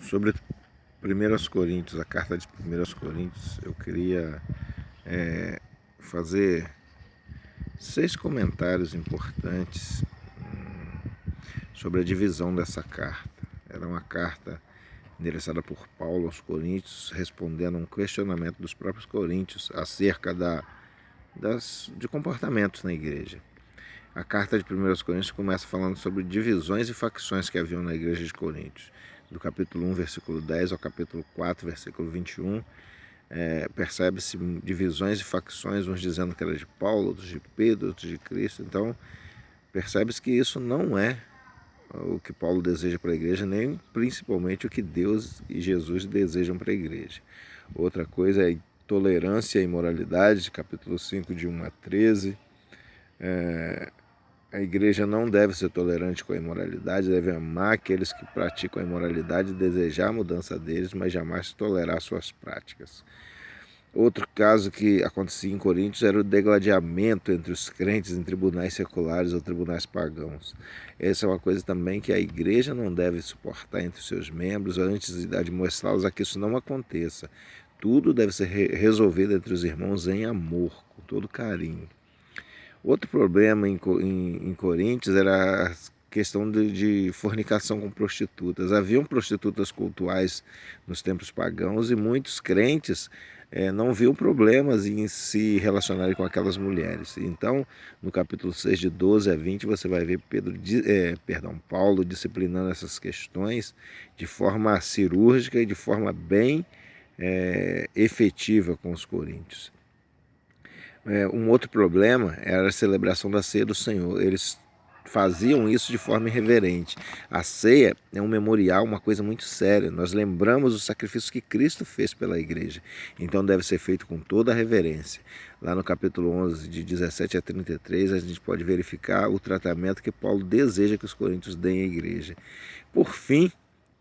Sobre 1 Coríntios, a carta de 1 Coríntios, eu queria fazer 6 comentários importantes sobre a divisão dessa carta. Era uma carta endereçada por Paulo aos Coríntios, respondendo a um questionamento dos próprios coríntios acerca de comportamentos na igreja. A carta de 1 Coríntios começa falando sobre divisões e facções que haviam na igreja de Coríntios. Do capítulo 1, versículo 10 ao capítulo 4, versículo 21, percebe-se divisões e facções, uns dizendo que era de Paulo, outros de Pedro, outros de Cristo. Então, percebe-se que isso não é o que Paulo deseja para a igreja, nem principalmente o que Deus e Jesus desejam para a igreja. Outra coisa é tolerância e imoralidade, capítulo 5, de 1 a 13. A igreja não deve ser tolerante com a imoralidade, deve amar aqueles que praticam a imoralidade, desejar a mudança deles, mas jamais tolerar suas práticas. Outro caso que acontecia em Coríntios era o degladiamento entre os crentes em tribunais seculares ou tribunais pagãos. Essa é uma coisa também que a igreja não deve suportar entre os seus membros, antes de admoestá-los a que isso não aconteça. Tudo deve ser resolvido entre os irmãos em amor, com todo carinho. Outro problema em Coríntios era a questão de fornicação com prostitutas. Haviam prostitutas cultuais nos tempos pagãos e muitos crentes não viam problemas em se relacionarem com aquelas mulheres. Então, no capítulo 6, de 12 a 20, você vai ver Paulo disciplinando essas questões de forma cirúrgica e de forma bem efetiva com os coríntios. Um outro problema era a celebração da ceia do Senhor. Eles faziam isso de forma irreverente. A ceia é um memorial, uma coisa muito séria. Nós lembramos o sacrifício que Cristo fez pela igreja. Então deve ser feito com toda a reverência. Lá no capítulo 11, de 17 a 33, a gente pode verificar o tratamento que Paulo deseja que os coríntios deem à igreja. Por fim,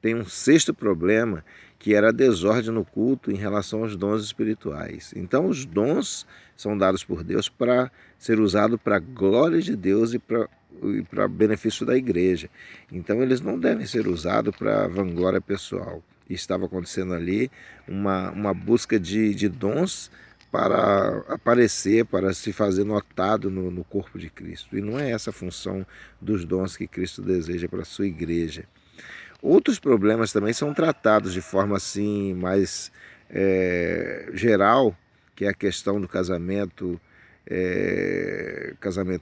tem um sexto problema, que era a desordem no culto em relação aos dons espirituais. Então os dons são dados por Deus para ser usado para a glória de Deus e para benefício da igreja. Então eles não devem ser usados para vanglória pessoal. E estava acontecendo ali uma busca de dons para aparecer, para se fazer notado no corpo de Cristo. E não é essa a função dos dons que Cristo deseja para a sua igreja. Outros problemas também são tratados de forma assim mais geral, que é a questão do casamento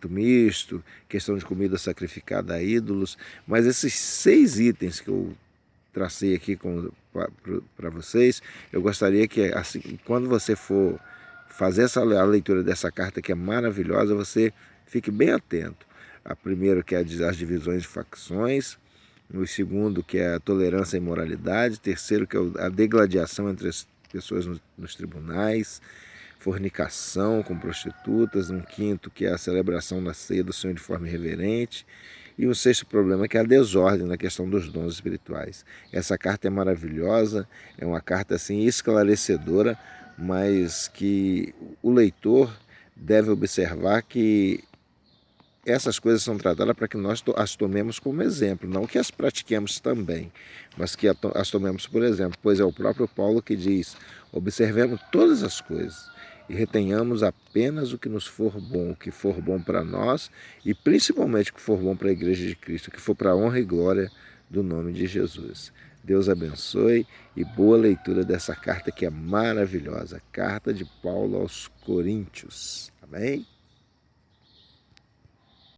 misto, questão de comida sacrificada a ídolos. Mas esses 6 itens que eu tracei aqui para vocês, eu gostaria que, assim, quando você for fazer a leitura dessa carta, que é maravilhosa, você fique bem atento. A primeira, que é as divisões de facções. O segundo, que é a tolerância e imoralidade. Terceiro, que é a degladiação entre as pessoas nos tribunais. Fornicação com prostitutas. Um quinto, que é a celebração da ceia do Senhor de forma irreverente. E um sexto problema, que é a desordem na questão dos dons espirituais. Essa carta é maravilhosa, é uma carta assim esclarecedora, mas que o leitor deve observar que essas coisas são tratadas para que nós as tomemos como exemplo, não que as pratiquemos também, mas que as tomemos por exemplo, pois é o próprio Paulo que diz: observemos todas as coisas e retenhamos apenas o que nos for bom, o que for bom para nós e principalmente o que for bom para a igreja de Cristo, o que for para a honra e glória do nome de Jesus. Deus abençoe e boa leitura dessa carta que é maravilhosa, carta de Paulo aos Coríntios. Amém?